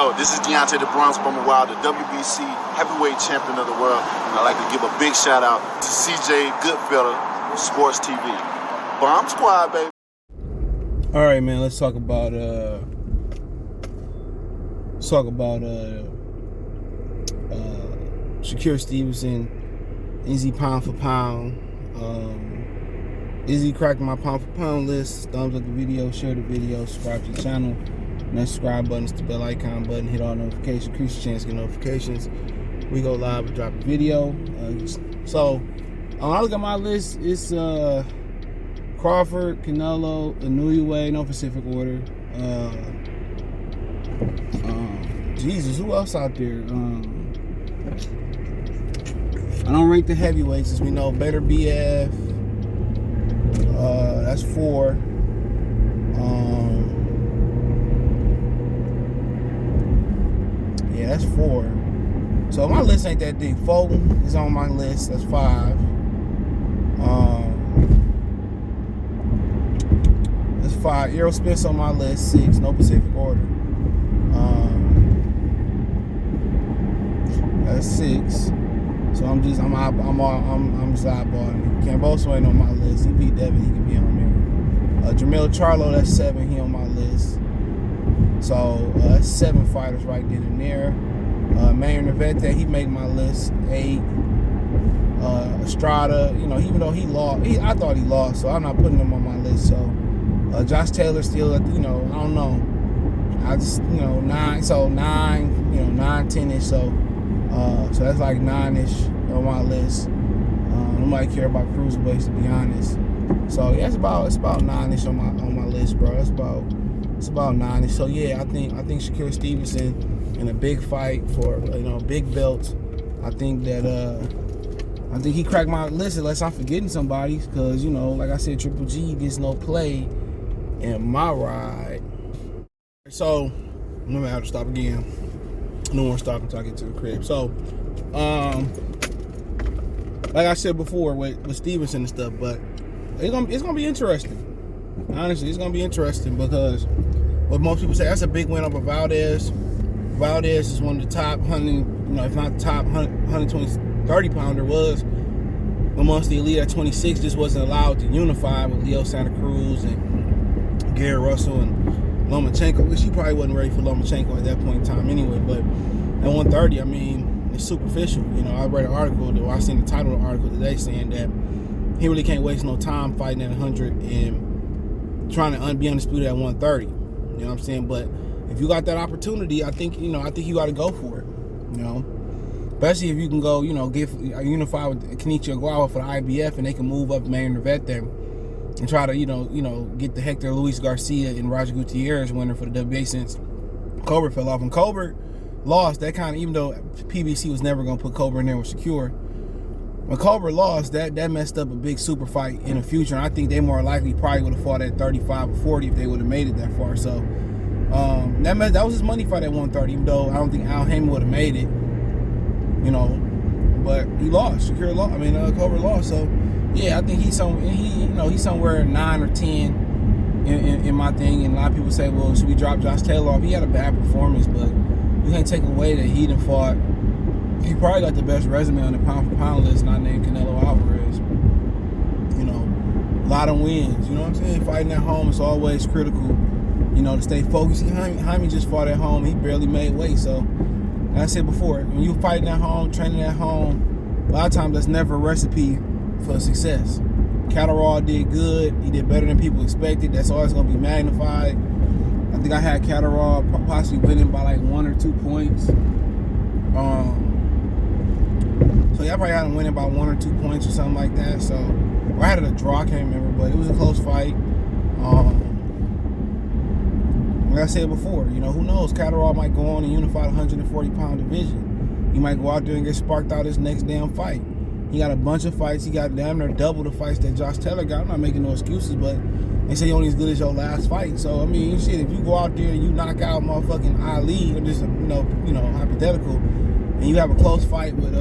Yo, this is Deontay the Bronx Bummer Wild, the WBC heavyweight champion of the world. And I'd like to give a big shout out to CJ Goodfellow, Sports TV. Bomb Squad, baby. All right, man. Let's talk about Shakur Stevenson. Is he pound for pound? Is he cracking my pound for pound list? Thumbs up the video, share the video, subscribe to the channel. And that subscribe button, the bell icon button, hit all notifications, increase your chance to get notifications. We go live and drop a video. So when I look at my list, it's Crawford, Canelo, Inoue, no specific order. Jesus, who else out there? I don't rank the heavyweights, as we know. Better BF. That's 4. Yeah, that's 4. So my list ain't that deep. Fulton is on my list. That's 5. That's 5. Errol Spence on my list. 6. No specific order. That's 6. So I'm just eyeballing. Camboso ain't on my list. He beat Devin. He can be on there. Jermell Charlo, that's 7. He on my list. So that's 7 fighters right then and there. Mayor Navete, he made my list. 8. Estrada, even though he lost, I thought he lost, so I'm not putting him on my list. So Josh Taylor still, I don't know. I just, 9. So 9, 9, 10-ish. So that's like 9-ish on my list. Nobody care about cruiserweights, to be honest. So yeah, it's about 9-ish on my list, bro. It's about 9-ish. So yeah, I think Shakur Stevenson in a big fight for big belt. I think he cracked my list, unless I'm forgetting somebody, because like I said, Triple G gets no play in my ride. So I'm gonna have to stop again. No more stopping until I get to the crib. So, like I said before with Stevenson and stuff, but it's gonna be interesting. Honestly, it's gonna be interesting because what most people say, that's a big win over Valdez. Valdez is one of the top 100, if not top 120, 30 pounder, was amongst the elite at 26. Just wasn't allowed to unify with Leo Santa Cruz and Gary Russell and Lomachenko, which he probably wasn't ready for Lomachenko at that point in time anyway. But at 130, I mean, it's superficial. I read an article, I seen the title of the article today saying that he really can't waste no time fighting at 100 and trying to be undisputed at 130. You know what I'm saying? But if you got that opportunity, I think you got to go for it. Especially if you can go, unify with Kenichi Aguawa for the IBF, and they can move up Mayor Navete and try to, get the Hector Luis Garcia and Roger Gutierrez winner for the WBA since Colbert fell off. And Colbert lost, that kind of, even though PBC was never going to put Colbert in there with Shakur, when Colbert lost, that messed up a big super fight in the future. And I think they more likely probably would have fought at 35 or 40 if they would have made it that far. So that was his money fight at 130, even though I don't think Al Haymon would have made it, but he lost. Shakur lost. Colbert lost. So yeah, I think he's somewhere 9 or 10 in my thing. And a lot of people say, well, should we drop Josh Taylor off? He had a bad performance, but you can't take away that he done fought. He probably got the best resume on the pound for pound list, not named Canelo Alvarez. A lot of wins. You know what I'm saying? Fighting at home is always critical. To stay focused. Jaime just fought at home. He barely made weight. So, like I said before, when you fighting at home, training at home, a lot of times that's never a recipe for success. Catterall did good. He did better than people expected. That's always going to be magnified. I think I had Catterall possibly winning by like 1 or 2 points. So yeah, I probably had him winning by 1 or 2 points or something like that. So, or I had it a draw, I can't remember, but it was a close fight. Like I said before, who knows? Catterall might go on and unify the 140-pound division. He might go out there and get sparked out his next damn fight. He got a bunch of fights. He got damn near double the fights that Josh Taylor got. I'm not making no excuses, but they say you're only as good as your last fight. So, shit, if you go out there and you knock out motherfucking Ali, or just, hypothetical, and you have a close fight with,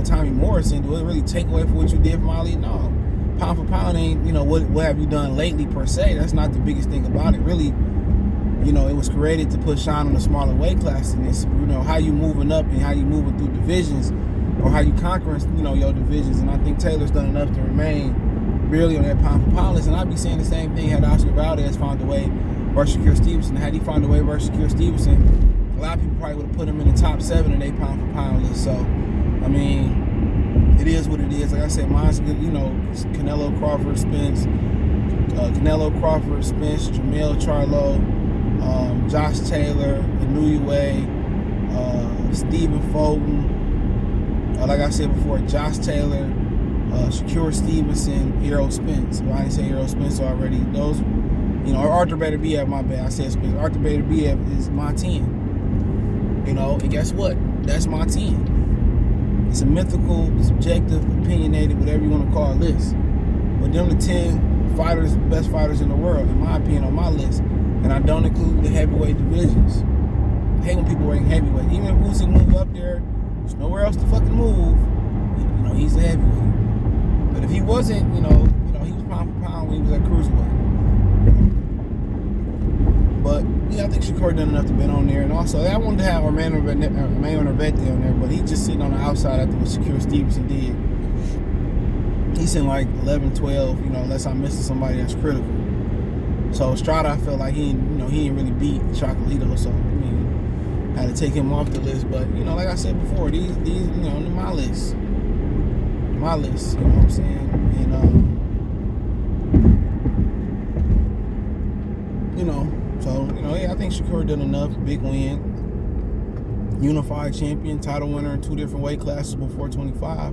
Tommy Morrison, do it really take away from what you did from Ali? No. Pound for pound ain't, what have you done lately per se? That's not the biggest thing about it. Really, it was created to put shine on the smaller weight class, and it's how you moving up and how you moving through divisions, or how you conquering your divisions. And I think Taylor's done enough to remain barely on that pound for pound list. And I'd be saying the same thing had Oscar Valdez found a way versus Shakur Stevenson. Had he found a way versus Shakur Stevenson, a lot of people probably would have put him in the top 7 in their pound for pound list. So I mean, it is what it is. Like I said, mine's good. Canelo Crawford, Spence, Jermell Charlo, Josh Taylor, Inoue, Stephen Fulton. Like I said before, Josh Taylor, Shakur Stevenson, Errol Spence. Well, I didn't say Errol Spence already. Those, Arthur Beterbiev, my bad. I said Spence. Arthur Beterbiev is my 10. And guess what? That's my 10. It's a mythical, subjective, opinionated, whatever you want to call a list. But them the 10 fighters, best fighters in the world, in my opinion, on my list. And I don't include the heavyweight divisions. I hate when people rank heavyweight. Even if Usyk move up there, there's nowhere else to fucking move. He's a heavyweight. But if he wasn't, he was pound for pound when he was at cruiserweight. But yeah, I think Shakur done enough to be on there. And also, I wanted to have Orlando Nervetti on there, but he's just sitting on the outside after what Shakur Stevenson did. He's in like 11, 12, unless I'm missing somebody that's critical. So Strada, I felt like he ain't really beat Chocolatito. So I mean, I had to take him off the list. But like I said before, these my list, you know what I'm saying? And so I think Shakur done enough. Big win, unified champion, title winner in 2 different weight classes before 25.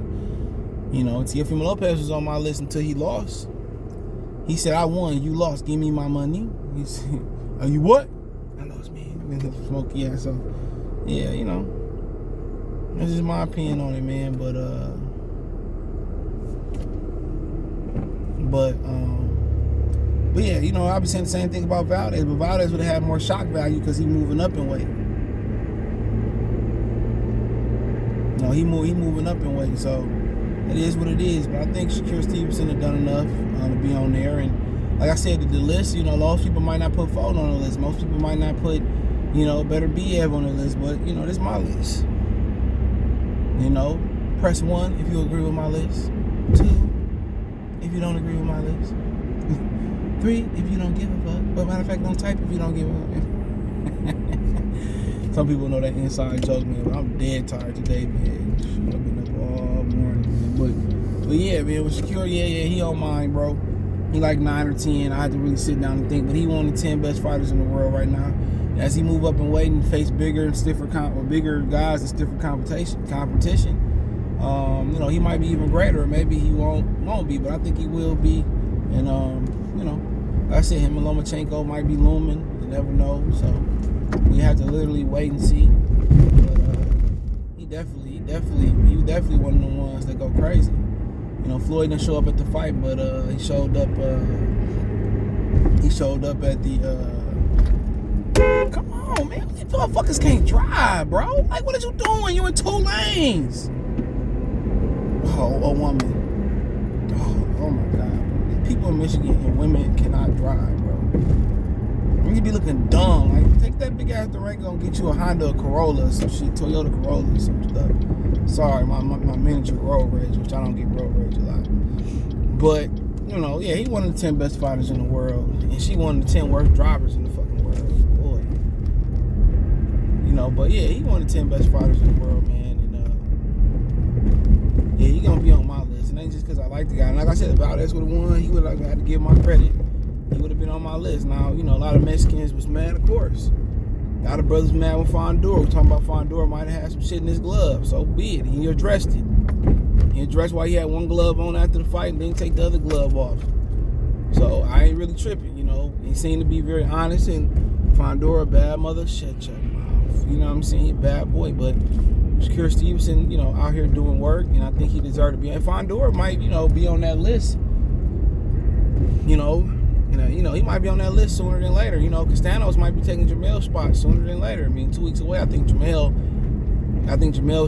Teofimo Lopez was on my list until he lost. He said, I won, you lost, give me my money. He said, oh, you what? I lost, man. Smoky, yeah, so, yeah, that's just my opinion on it, man. But yeah, I've been saying the same thing about Valdez, but Valdez would have had more shock value because he moving up in weight. He moving up in weight, so it is what it is. But I think Shakur Stevenson had done enough to be on there. And like I said, the list, most people might not put Fulton on the list. Most people might not put, Beterbiev on the list. But, this is my list. Press 1 if you agree with my list. 2 if you don't agree with my list. 3 if you don't give a fuck. But matter of fact, don't type if you don't give a fuck. Some people know that inside joke, man. But I'm dead tired today, man. I've been up all morning, man. But yeah, man, with Shakur, yeah, he on mine, bro. He like 9 or 10. I had to really sit down and think, but he one of the 10 best fighters in the world right now. As he move up and weight and face bigger and bigger guys and stiffer competition, he might be even greater, or maybe he won't be, but I think he will be. And like I said, him and Lomachenko might be looming. You never know. So we have to literally wait and see. But he definitely one of the ones that go crazy. Floyd didn't show up at the fight, but he showed up at the come on, man. These motherfuckers can't drive, bro. Like, what are you doing? You in 2 lanes. Oh, a woman. Oh my God, bro. People in Michigan and women cannot drive, bro. You be looking dumb. Like, take that big ass Durango and get you a Honda Corolla or some shit, Toyota Corolla or some stuff. Sorry, my miniature road rage, which I don't get road rage a lot. But, yeah, he one of the 10 best fighters in the world. And she one of the 10 worst drivers in the fucking world. Boy. But yeah, he one of the 10 best fighters in the world, man. And yeah, he gonna be on my list. And ain't just because I like the guy. And like I said, if Valdez would have won, he would have had to give my credit. He would have been on my list. Now, a lot of Mexicans was mad, of course. A lot of brothers mad with Fondor. We're talking about Fondor might have had some shit in his glove. So be it. He addressed it. He addressed why he had one glove on after the fight and didn't take the other glove off. So I ain't really tripping, He seemed to be very honest, and Fondor, a bad mother, shut your mouth. You know what I'm saying? Bad boy. But Shakur Stevenson, out here doing work, and I think he deserved to be. And Fondor might, be on that list. He might be on that list sooner than later. Castanos might be taking Jermell's spot sooner than later. I mean, 2 weeks away, I think Jermell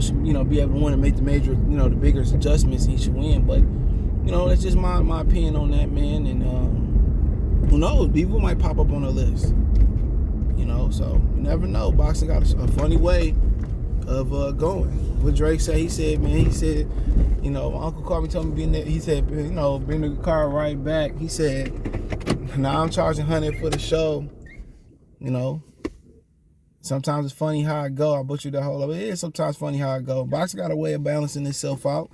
should, be able to win and make the major, the bigger adjustments. He should win. But, that's just my opinion on that, man. And who knows? People might pop up on the list. So you never know. Boxing got a funny way of going. What Drake said, he said, my uncle called me, told me being there. He said, bring the car right back. He said, now I'm charging 100 for the show. Sometimes it's funny how I go. I butchered the whole of it. It is sometimes funny how I go. Boxing got a way of balancing itself out.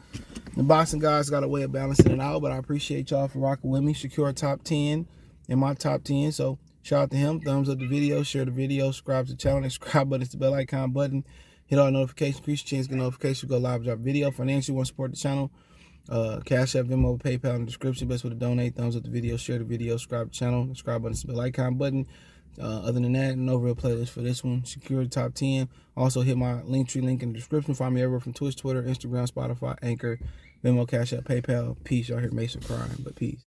The boxing guys got a way of balancing it out, but I appreciate y'all for rocking with me. Shakur top 10 in my top 10. So shout out to him. Thumbs up the video, share the video, subscribe to the channel, subscribe button, the bell icon button. Hit all notifications, increase your chance to get notifications. Go live, drop video. Financially, want to support the channel. Cash App, Venmo, PayPal in the description. Best way to donate. Thumbs up the video, share the video, subscribe to the channel, subscribe button, the bell icon button. Other than that, no real playlist for this one. Secure top 10. Also hit my Linktree link in the description. Find me everywhere from Twitch, Twitter, Instagram, Spotify, Anchor, Venmo, Cash App, PayPal. Peace. Y'all hear Mason crying, but peace.